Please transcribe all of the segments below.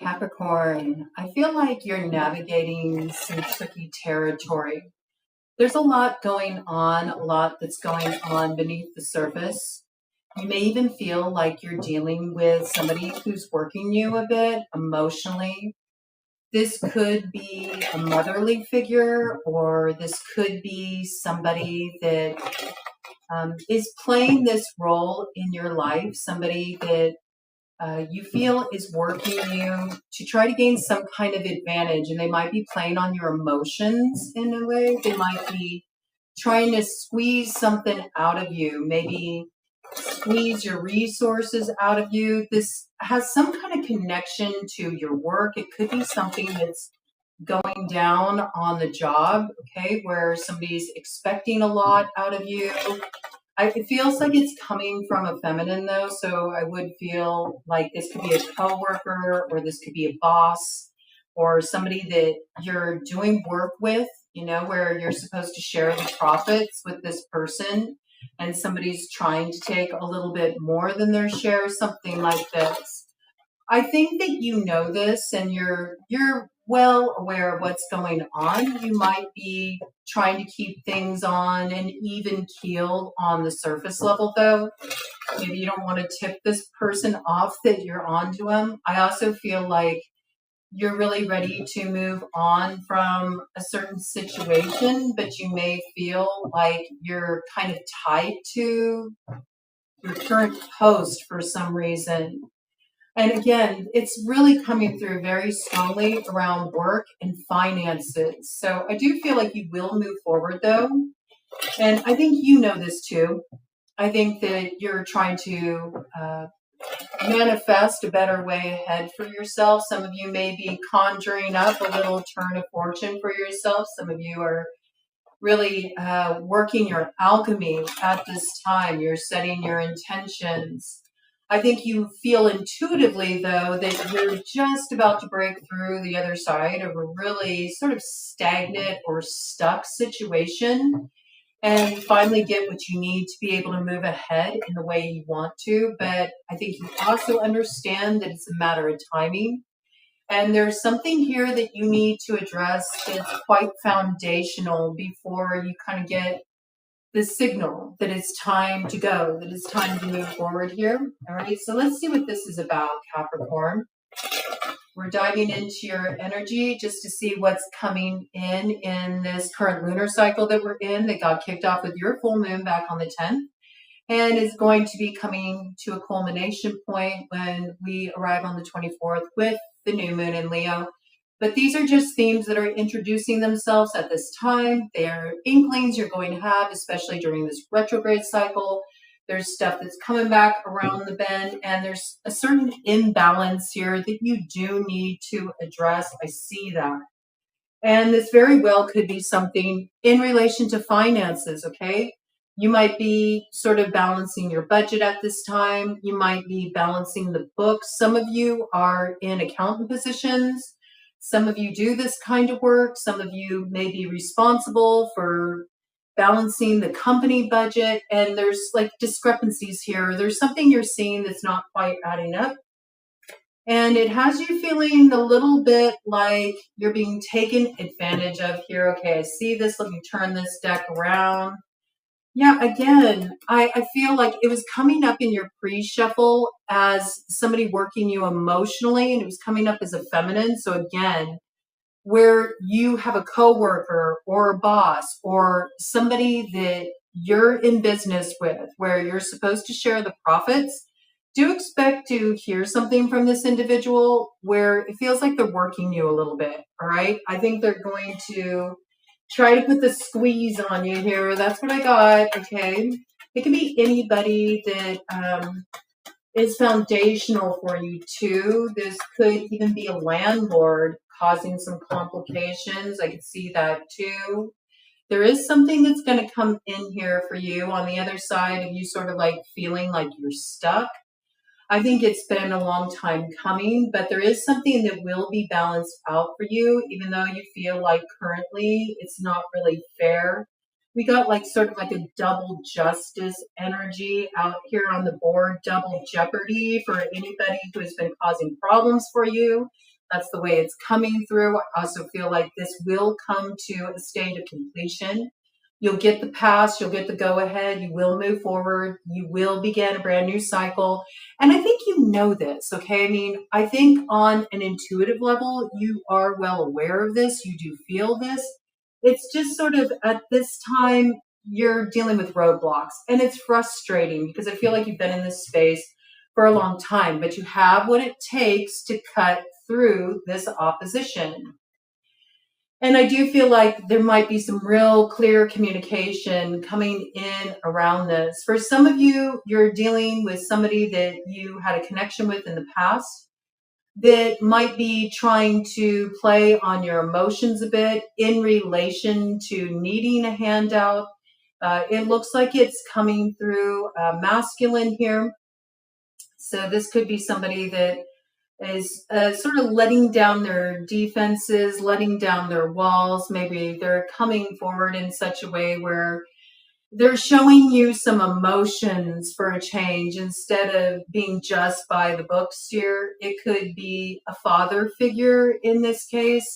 Capricorn, I feel like you're navigating some tricky territory. There's a lot going on, a lot that's going on beneath the surface. You may even feel like you're dealing with somebody who's working you a bit emotionally. This could be a motherly figure, or this could be somebody that is playing this role in your life, somebody that you feel is working you to try to gain some kind of advantage, and they might be playing on your emotions in a way. They might be trying to squeeze something out of you, maybe squeeze your resources out of you. This has some kind of connection to your work. It could be something that's going down on the job, okay, where somebody's expecting a lot out of you. It feels like it's coming from a feminine though, so I would feel like this could be a coworker, or this could be a boss, or somebody that you're doing work with, where you're supposed to share the profits with this person, and somebody's trying to take a little bit more than their share, something like this. I think that you know this, and you're well aware of what's going on. You might be trying to keep things on an even keel on the surface level, though. Maybe you don't want to tip this person off that you're on to them. I also feel like you're really ready to move on from a certain situation, but you may feel like you're kind of tied to your current post for some reason. And again, it's really coming through very strongly around work and finances. So I do feel like you will move forward though. And I think you know this too. I think that you're trying to manifest a better way ahead for yourself. Some of you may be conjuring up a little turn of fortune for yourself. Some of you are really working your alchemy at this time. You're setting your intentions. I think you feel intuitively, though, that you're just about to break through the other side of a really sort of stagnant or stuck situation and finally get what you need to be able to move ahead in the way you want to. But I think you also understand that it's a matter of timing. And there's something here that you need to address that's quite foundational before you kind of get the signal that it's time to go, that it's time to move forward here. All right, so let's see what this is about, Capricorn. We're diving into your energy just to see what's coming in this current lunar cycle that we're in, that got kicked off with your full moon back on the 10th, and is going to be coming to a culmination point when we arrive on the 24th with the new moon in Leo. But these are just themes that are introducing themselves at this time. They are inklings you're going to have, especially during this retrograde cycle. There's stuff that's coming back around the bend, and there's a certain imbalance here that you do need to address. I see that. And this very well could be something in relation to finances, okay? You might be sort of balancing your budget at this time. You might be balancing the books. Some of you are in accountant positions. Some of you do this kind of work. Some of you may be responsible for balancing the company budget. And there's like discrepancies here. There's something you're seeing that's not quite adding up. And it has you feeling a little bit like you're being taken advantage of here. Okay, I see this. Let me turn this deck around. Yeah, again, I feel like it was coming up in your pre-shuffle as somebody working you emotionally, and it was coming up as a feminine. So again, where you have a coworker or a boss or somebody that you're in business with, where you're supposed to share the profits, do expect to hear something from this individual where it feels like they're working you a little bit, all right? I think they're going to try to put the squeeze on you here. That's what I got, okay? It can be anybody that is foundational for you too. This could even be a landlord causing some complications. I could see that too. There is something that's going to come in here for you on the other side of you sort of like feeling like you're stuck. I think it's been a long time coming, but there is something that will be balanced out for you, even though you feel like currently it's not really fair. We got like sort of like a double justice energy out here on the board, double jeopardy for anybody who has been causing problems for you. That's the way it's coming through. I also feel like this will come to a state of completion. You'll get the pass, you'll get the go ahead, you will move forward, you will begin a brand new cycle. And I think you know this, okay? I mean, I think on an intuitive level, you are well aware of this, you do feel this. It's just sort of at this time, you're dealing with roadblocks. And it's frustrating because I feel like you've been in this space for a long time, but you have what it takes to cut through this opposition. And I do feel like there might be some real clear communication coming in around this. For some of you, you're dealing with somebody that you had a connection with in the past that might be trying to play on your emotions a bit in relation to needing a handout. It looks like it's coming through masculine here. So this could be somebody that is sort of letting down their defenses, letting down their walls. Maybe they're coming forward in such a way where they're showing you some emotions for a change instead of being just by the books here. It could be a father figure in this case.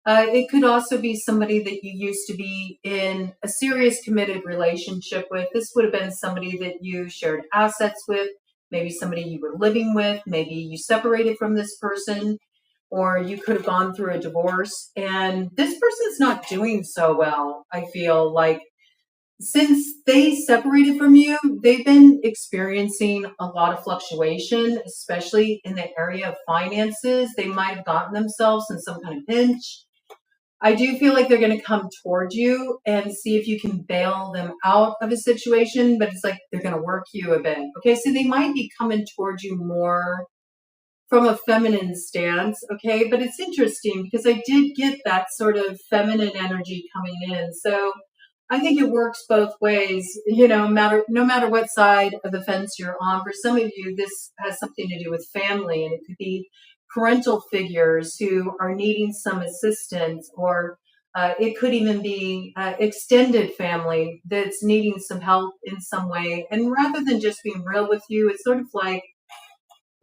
It could also be somebody that you used to be in a serious committed relationship with. This would have been somebody that you shared assets with, maybe somebody you were living with, maybe you separated from this person, or you could have gone through a divorce. And this person's not doing so well, I feel like. Since they separated from you, they've been experiencing a lot of fluctuation, especially in the area of finances. They might have gotten themselves in some kind of pinch. I do feel like they're going to come toward you and see if you can bail them out of a situation, but it's like they're going to work you a bit. Okay, so they might be coming toward you more from a feminine stance, okay? But it's interesting because I did get that sort of feminine energy coming in. So I think it works both ways, you know, no matter what side of the fence you're on. For some of you, this has something to do with family, and it could be parental figures who are needing some assistance, or it could even be extended family that's needing some help in some way. And rather than just being real with you, it's sort of like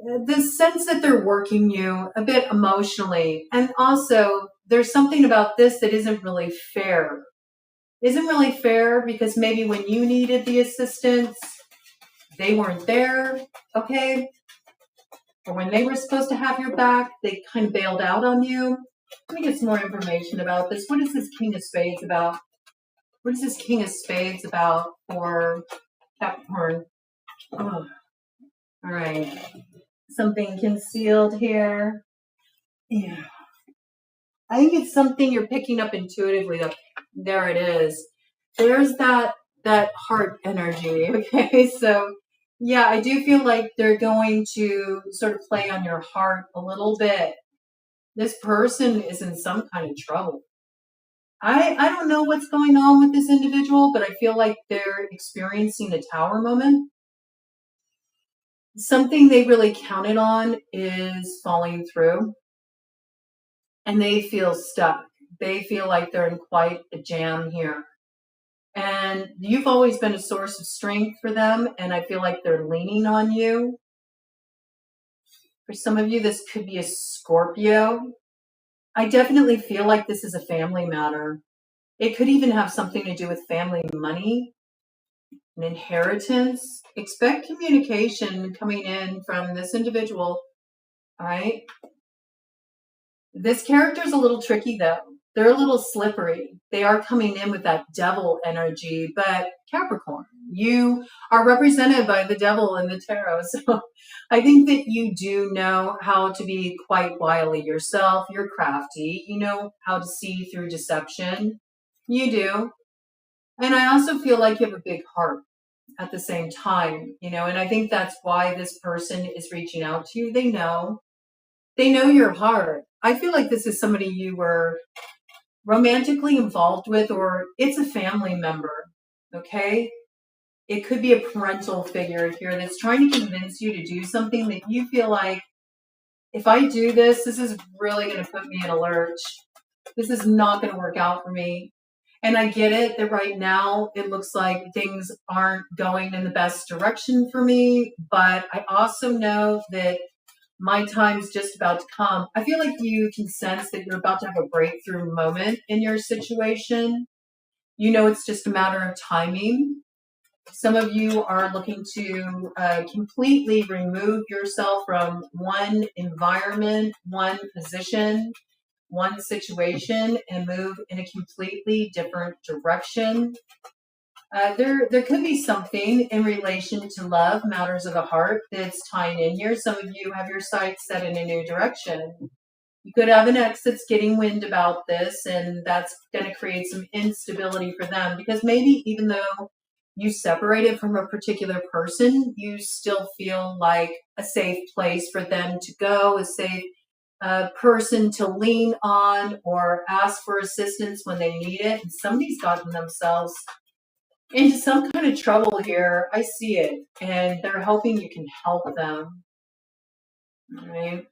the sense that they're working you a bit emotionally. And also, there's something about this that isn't really fair. Isn't really fair because maybe when you needed the assistance, they weren't there, okay? Or when they were supposed to have your back, they kind of bailed out on you. Let me get some more information about this. What is this King of Spades about? What is this King of Spades about for Capricorn? Oh, all right. Something concealed here. Yeah. I think it's something you're picking up intuitively. There it is. There's that heart energy. Okay, so yeah, I do feel like they're going to sort of play on your heart a little bit. This person is in some kind of trouble. I don't know what's going on with this individual, but I feel like they're experiencing a tower moment. Something they really counted on is falling through, and they feel stuck. They feel like they're in quite a jam here. And you've always been a source of strength for them, and I feel like they're leaning on you. For some of you, this could be a Scorpio. I definitely feel like this is a family matter. It could even have something to do with family money, an inheritance. Expect communication coming in from this individual, all right? This character is a little tricky, though. They're a little slippery. They are coming in with that devil energy, but Capricorn, you are represented by the devil in the tarot. So I think that you do know how to be quite wily yourself. You're crafty. You know how to see through deception. You do. And I also feel like you have a big heart at the same time, you know, and I think that's why this person is reaching out to you. They know your heart. I feel like this is somebody you were romantically involved with, or it's a family member, okay? It could be a parental figure here that's trying to convince you to do something that you feel like, if I do this, this is really going to put me in a lurch. This is not going to work out for me. And I get it that right now it looks like things aren't going in the best direction for me, but I also know that My time's just about to come. I feel like you can sense that you're about to have a breakthrough moment in your situation. You know it's just a matter of timing. Some of you are looking to completely remove yourself from one environment, one position, one situation, and move in a completely different direction. There could be something in relation to love, matters of the heart, that's tying in here. Some of you have your sights set in a new direction. You could have an ex that's getting wind about this, and that's going to create some instability for them, because maybe even though you separated from a particular person, you still feel like a safe place for them to go, a safe person to lean on or ask for assistance when they need it. And somebody's gotten themselves into some kind of trouble here. I see it, and they're hoping you can help them. All right.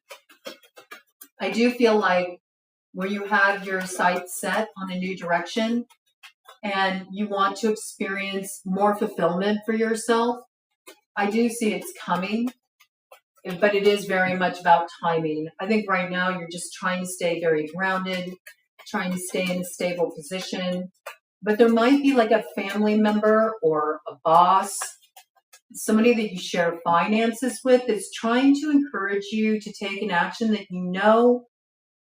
I do feel like where you have your sights set on a new direction and you want to experience more fulfillment for yourself, I do see it's coming, but it is very much about timing. I think right now you're just trying to stay very grounded, trying to stay in a stable position, but there might be like a family member or a boss, somebody that you share finances with, that's trying to encourage you to take an action that you know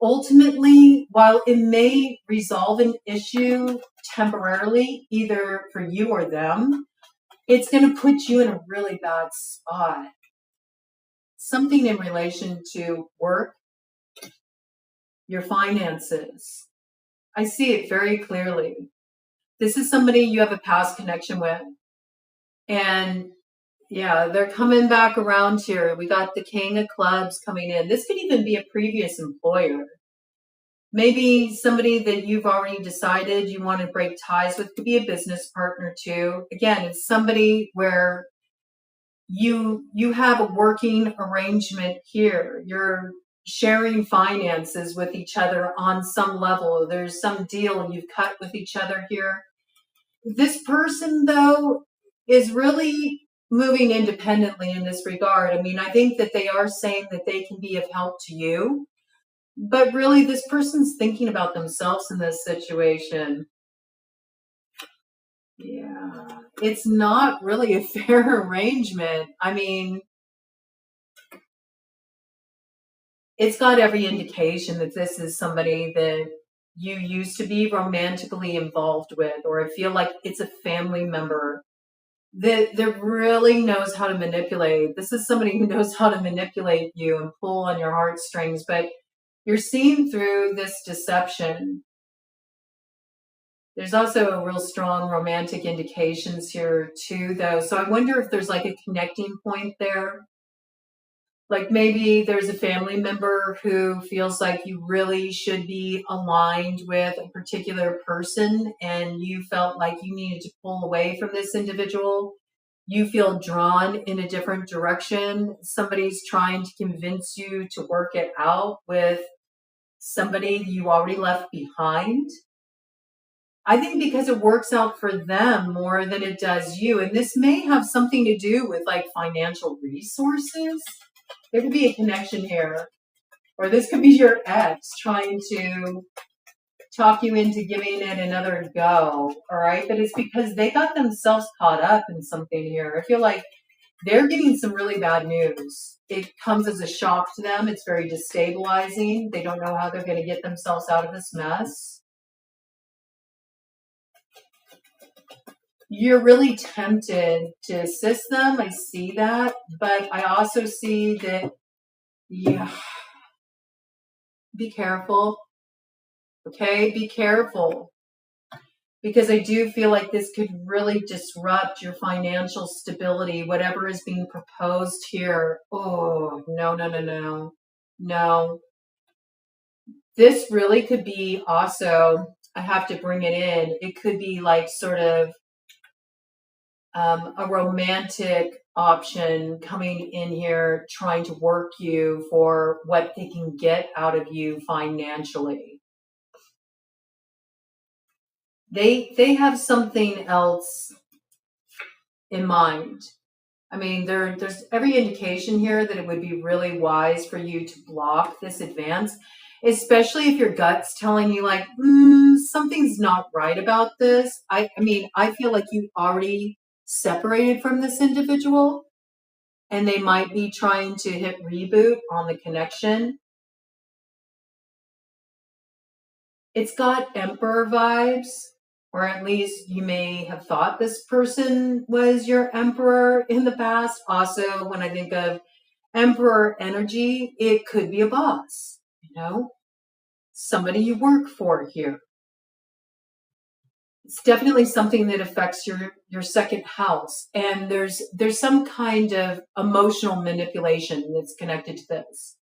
ultimately, while it may resolve an issue temporarily, either for you or them, it's going to put you in a really bad spot. Something in relation to work, your finances. I see it very clearly. This is somebody you have a past connection with. And yeah, they're coming back around here. We got the King of Clubs coming in. This could even be a previous employer. Maybe somebody that you've already decided you want to break ties with. Could be a business partner too. Again, it's somebody where you have a working arrangement here. You're sharing finances with each other on some level. There's some deal you've cut with each other here. This person, though, is really moving independently in this regard. I mean, I think that they are saying that they can be of help to you, but really this person's thinking about themselves in this situation. Yeah, it's not really a fair arrangement. I mean, it's got every indication that this is somebody that you used to be romantically involved with, or I feel like it's a family member that really knows how to manipulate. This is somebody who knows how to manipulate you and pull on your heartstrings, but you're seeing through this deception. There's also a real strong romantic indications here too, though. So I wonder if there's like a connecting point there. Like maybe there's a family member who feels like you really should be aligned with a particular person and you felt like you needed to pull away from this individual. You feel drawn in a different direction. Somebody's trying to convince you to work it out with somebody you already left behind. I think because it works out for them more than it does you. And this may have something to do with like financial resources. There could be a connection here. Or this could be your ex trying to talk you into giving it another go. All right. But it's because they got themselves caught up in something here. I feel like they're getting some really bad news. It comes as a shock to them. It's very destabilizing. They don't know how they're going to get themselves out of this mess. You're really tempted to assist them. I see that. But I also see that, yeah, be careful. Okay, be careful. Because I do feel like this could really disrupt your financial stability, whatever is being proposed here. Oh, no, no, no, no. No. This really could be also, I have to bring it in. It could be like sort of a romantic option coming in here trying to work you for what they can get out of you financially. They have something else in mind. I mean, there's every indication here that it would be really wise for you to block this advance, especially if your gut's telling you like, something's not right about this. I mean, I feel like you already separated from this individual and they might be trying to hit reboot on the connection. It's got Emperor vibes, or at least you may have thought this person was your Emperor in the past. Also, when I think of Emperor energy, it could be a boss, somebody you work for here. It's definitely something that affects your second house, and there's some kind of emotional manipulation that's connected to this.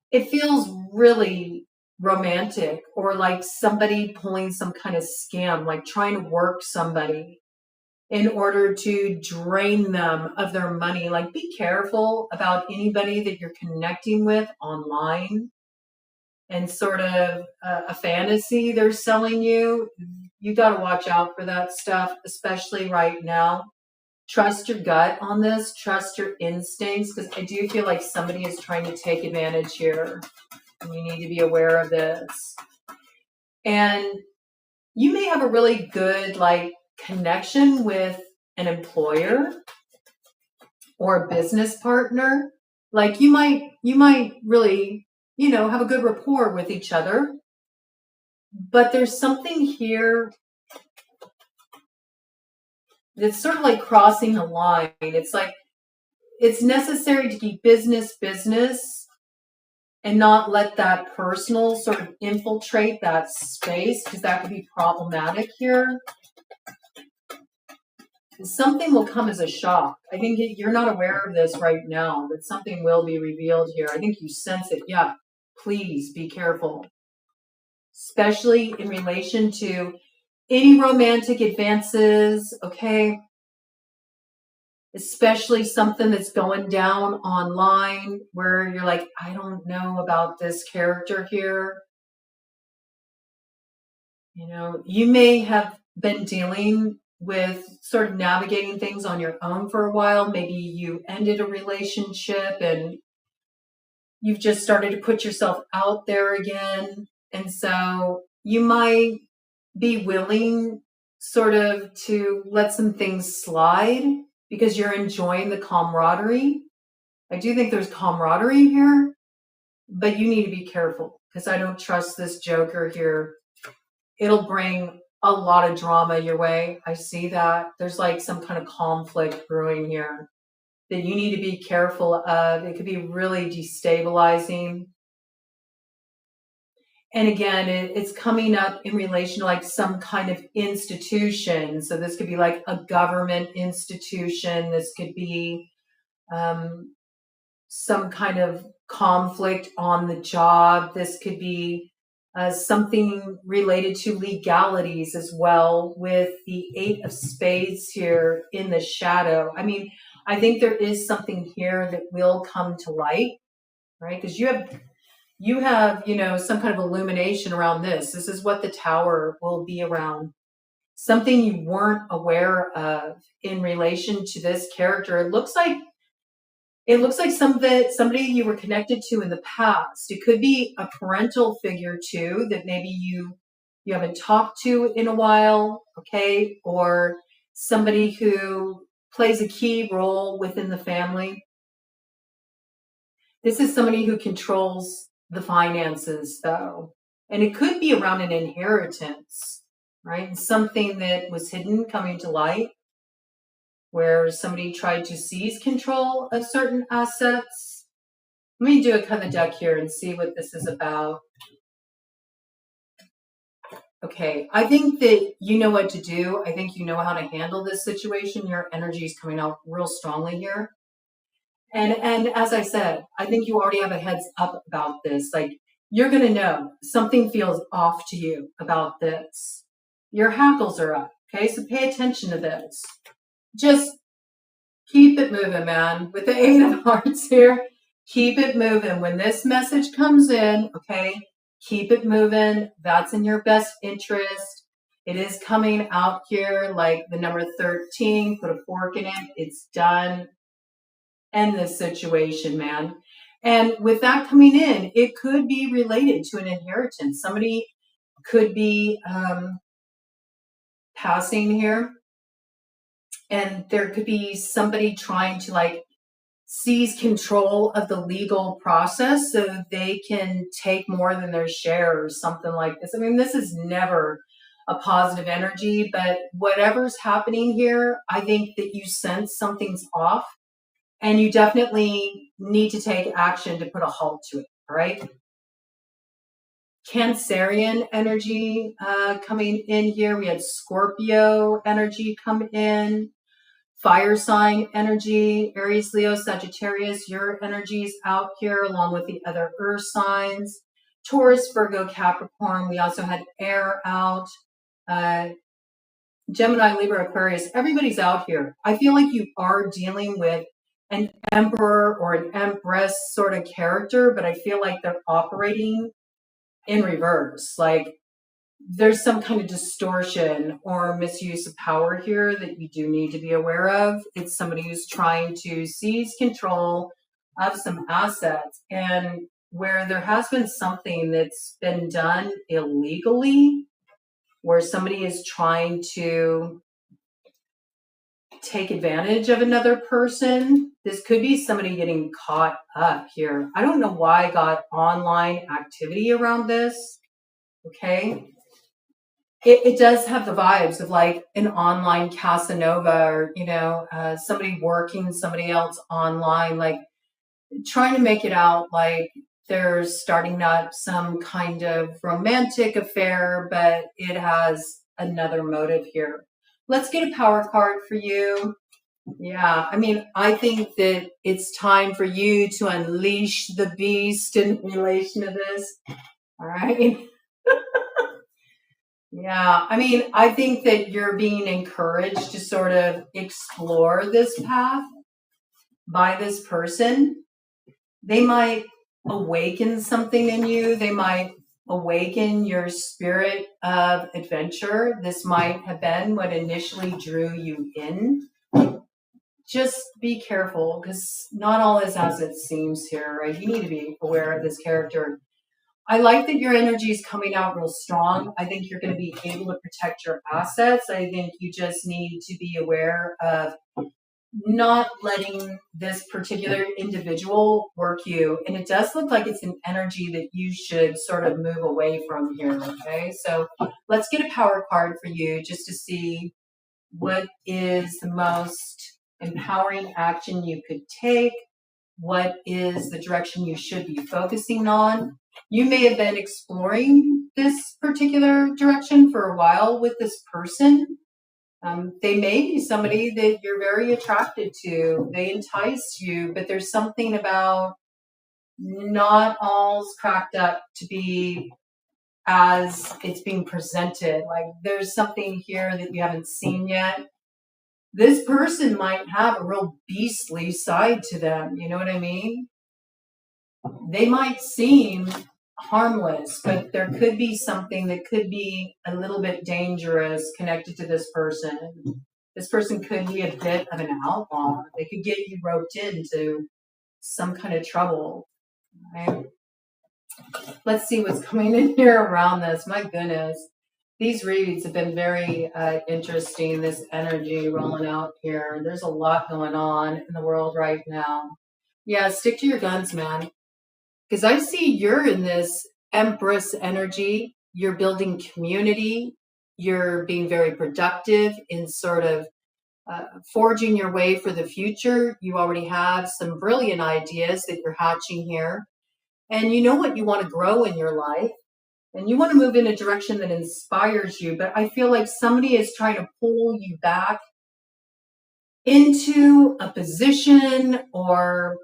It feels really romantic, or like somebody pulling some kind of scam, like trying to work somebody in order to drain them of their money. Like, be careful about anybody that you're connecting with online and sort of a fantasy they're selling you. You got to watch out for that stuff, especially right now. Trust your gut on this. Trust your instincts, because I do feel like somebody is trying to take advantage here. And you need to be aware of this. And you may have a really good connection with an employer or a business partner. Like you might really, have a good rapport with each other. But there's something here that's sort of like crossing a line. It's like it's necessary to keep business and not let that personal sort of infiltrate that space, because that could be problematic here. Something will come as a shock. I think you're not aware of this right now, but something will be revealed here. I think you sense it. Yeah, please be careful, especially in relation to any romantic advances, okay? Especially something that's going down online where you're like, I don't know about this character here. You may have been dealing with sort of navigating things on your own for a while. Maybe you ended a relationship and you've just started to put yourself out there again. And so you might be willing sort of to let some things slide because you're enjoying the camaraderie. I do think there's camaraderie here, but you need to be careful because I don't trust this Joker here. It'll bring a lot of drama your way. I see that. There's like some kind of conflict brewing here that you need to be careful of. It could be really destabilizing. And again, it's coming up in relation to like some kind of institution. So this could be like a government institution. This could be some kind of conflict on the job. This could be something related to legalities as well, with the 8 of Spades here in the shadow. I mean, I think there is something here that will come to light, right? Because you have, some kind of illumination around this. This is what the Tower will be around. Something you weren't aware of in relation to this character. It looks like somebody you were connected to in the past. It could be a parental figure too that maybe you haven't talked to in a while, okay? Or somebody who plays a key role within the family. This is somebody who controls the finances, though. And it could be around an inheritance, right? Something that was hidden coming to light, where somebody tried to seize control of certain assets. Let me do a cut of the deck here and see what this is about. Okay, I think that you know what to do. I think you know how to handle this situation. Your energy is coming out real strongly here. And as I said, I think you already have a heads up about this. Like, you're going to know something feels off to you about this. Your hackles are up, okay? So pay attention to this. Just keep it moving, man. With the 8 of Hearts here, keep it moving. When this message comes in, okay, keep it moving. That's in your best interest. It is coming out here like the number 13. Put a fork in it. It's done. end this situation, man. And with that coming in, it could be related to an inheritance. Somebody could be passing here, and there could be somebody trying to like seize control of the legal process so they can take more than their share or something like this. I mean, this is never a positive energy, but whatever's happening here, I think that you sense something's off and you definitely need to take action to put a halt to it, all right? Cancerian energy coming in here. We had Scorpio energy come in. Fire sign energy, Aries, Leo, Sagittarius, your energies out here along with the other earth signs. Taurus, Virgo, Capricorn. We also had air out. Gemini, Libra, Aquarius. Everybody's out here. I feel like you are dealing with an emperor or an empress sort of character, but I feel like they're operating in reverse. Like there's some kind of distortion or misuse of power here that you do need to be aware of. It's somebody who's trying to seize control of some assets, and where there has been something that's been done illegally, where somebody is trying to take advantage of another person. This could be somebody getting caught up here. I don't know why I got online activity around this. Okay. It does have the vibes of like an online Casanova or, you know, somebody working somebody else online, like trying to make it out like they're starting up some kind of romantic affair, but it has another motive here. Let's get a power card for you. Yeah, I mean, I think that it's time for you to unleash the beast in relation to this. All right. Yeah, I mean, I think that you're being encouraged to sort of explore this path by this person. They might awaken something in you. They might awaken your spirit of adventure. This might have been what initially drew you in. Just be careful because not all is as it seems here, right? You need to be aware of this character. I like that your energy is coming out real strong. I think you're going to be able to protect your assets. I think you just need to be aware of not letting this particular individual work you. And it does look like it's an energy that you should sort of move away from here, okay? So let's get a power card for you just to see what is the most empowering action you could take. What is the direction you should be focusing on? You may have been exploring this particular direction for a while with this person. They may be somebody that you're very attracted to. They entice you, but there's something about not all's cracked up to be as it's being presented. Like there's something here that you haven't seen yet. This person might have a real beastly side to them. You know what I mean? They might seem harmless, but there could be something that could be a little bit dangerous connected to this person. This person could be a bit of an outlaw. They could get you roped into some kind of trouble. Right? Let's see what's coming in here around this. My goodness. These reads have been very interesting, this energy rolling out here. There's a lot going on in the world right now. Yeah, stick to your guns, man. Because I see you're in this Empress energy. You're building community. You're being very productive in sort of forging your way for the future. You already have some brilliant ideas that you're hatching here. And you know what you want to grow in your life. And you want to move in a direction that inspires you. But I feel like somebody is trying to pull you back into a position or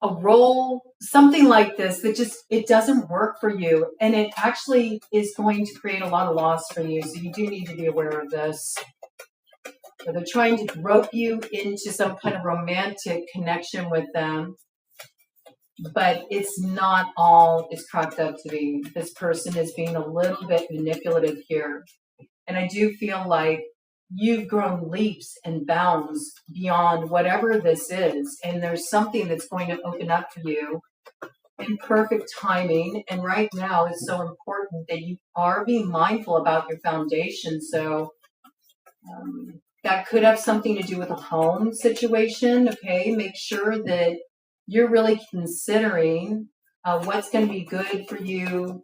a role, something like this, that just, it doesn't work for you. And it actually is going to create a lot of loss for you. So you do need to be aware of this. So they're trying to rope you into some kind of romantic connection with them. But it's not all it's cracked up to be. This person is being a little bit manipulative here. And I do feel like you've grown leaps and bounds beyond whatever this is. And there's something that's going to open up for you in perfect timing. And right now, it's so important that you are being mindful about your foundation. So that could have something to do with a home situation. Okay, make sure that you're really considering what's going to be good for you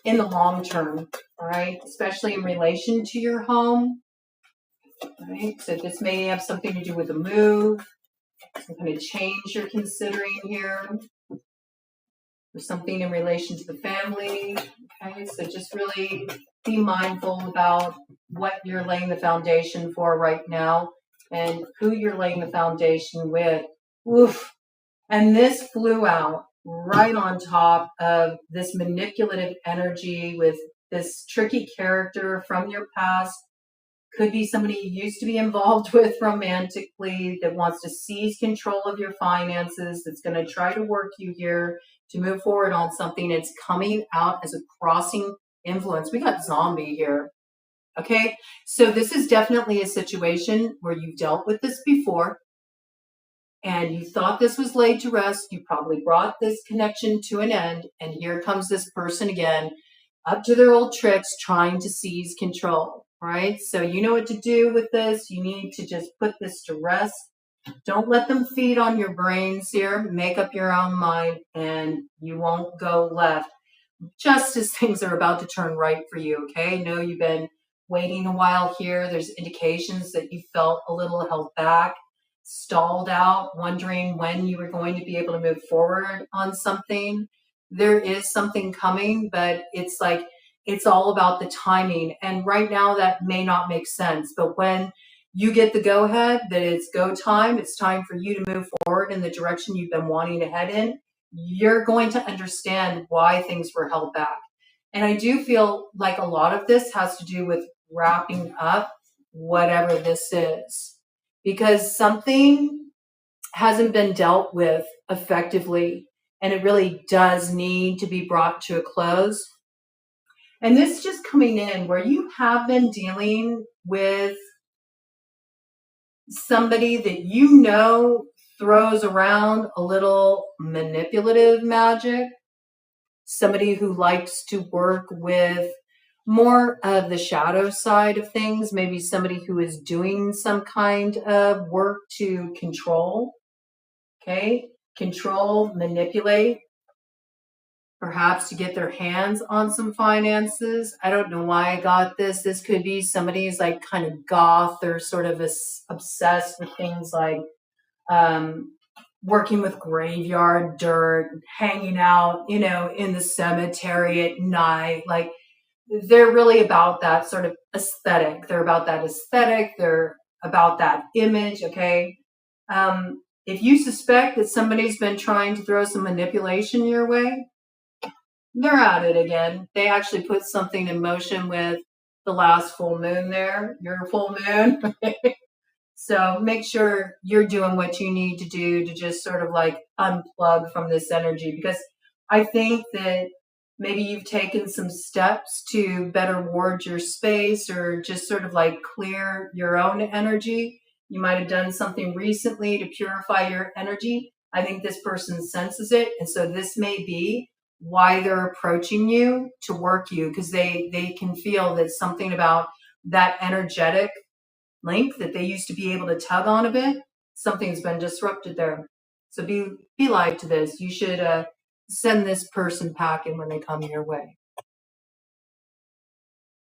in the long term. All right, especially in relation to your home. All right, so this may have something to do with a move, some kind of change you're considering here, or something in relation to the family. Okay, so just really be mindful about what you're laying the foundation for right now and who you're laying the foundation with. Oof. And this flew out right on top of this manipulative energy with this tricky character from your past. Could be somebody you used to be involved with romantically that wants to seize control of your finances, that's going to try to work you here to move forward on something. It's coming out as a crossing influence. We got zombie here. Okay, so this is definitely a situation where you've dealt with this before and you thought this was laid to rest. You probably brought this connection to an end, and here comes this person again, up to their old tricks, trying to seize control. Right? So you know what to do with this. You need to just put this to rest. Don't let them feed on your brains here. Make up your own mind, and you won't go left just as things are about to turn right for you. Okay? No, you've been waiting a while here. There's indications that you felt a little held back, stalled out, wondering when you were going to be able to move forward on something. There is something coming, but it's like, it's all about the timing. And right now that may not make sense, but when you get the go ahead that it's go time, it's time for you to move forward in the direction you've been wanting to head in, you're going to understand why things were held back. And I do feel like a lot of this has to do with wrapping up whatever this is, because something hasn't been dealt with effectively, and it really does need to be brought to a close. And this is just coming in where you have been dealing with somebody that you know throws around a little manipulative magic, somebody who likes to work with more of the shadow side of things, maybe somebody who is doing some kind of work to control, okay? Control, manipulate, perhaps to get their hands on some finances. I don't know why I got this. This could be somebody who's like kind of goth or sort of obsessed with things like working with graveyard dirt, hanging out, in the cemetery at night. Like, they're really about that sort of aesthetic. They're about that aesthetic. They're about that image, okay? If you suspect that somebody's been trying to throw some manipulation your way, they're at it again. They actually put something in motion with the last full moon there, your full moon. So make sure you're doing what you need to do to just sort of like unplug from this energy, because I think that maybe you've taken some steps to better ward your space or just sort of like clear your own energy. You might have done something recently to purify your energy. I think this person senses it. And so this may be why they're approaching you to work you, because they can feel that something about that energetic link that they used to be able to tug on a bit, something's been disrupted there. So be live to this. You should send this person packing when they come your way.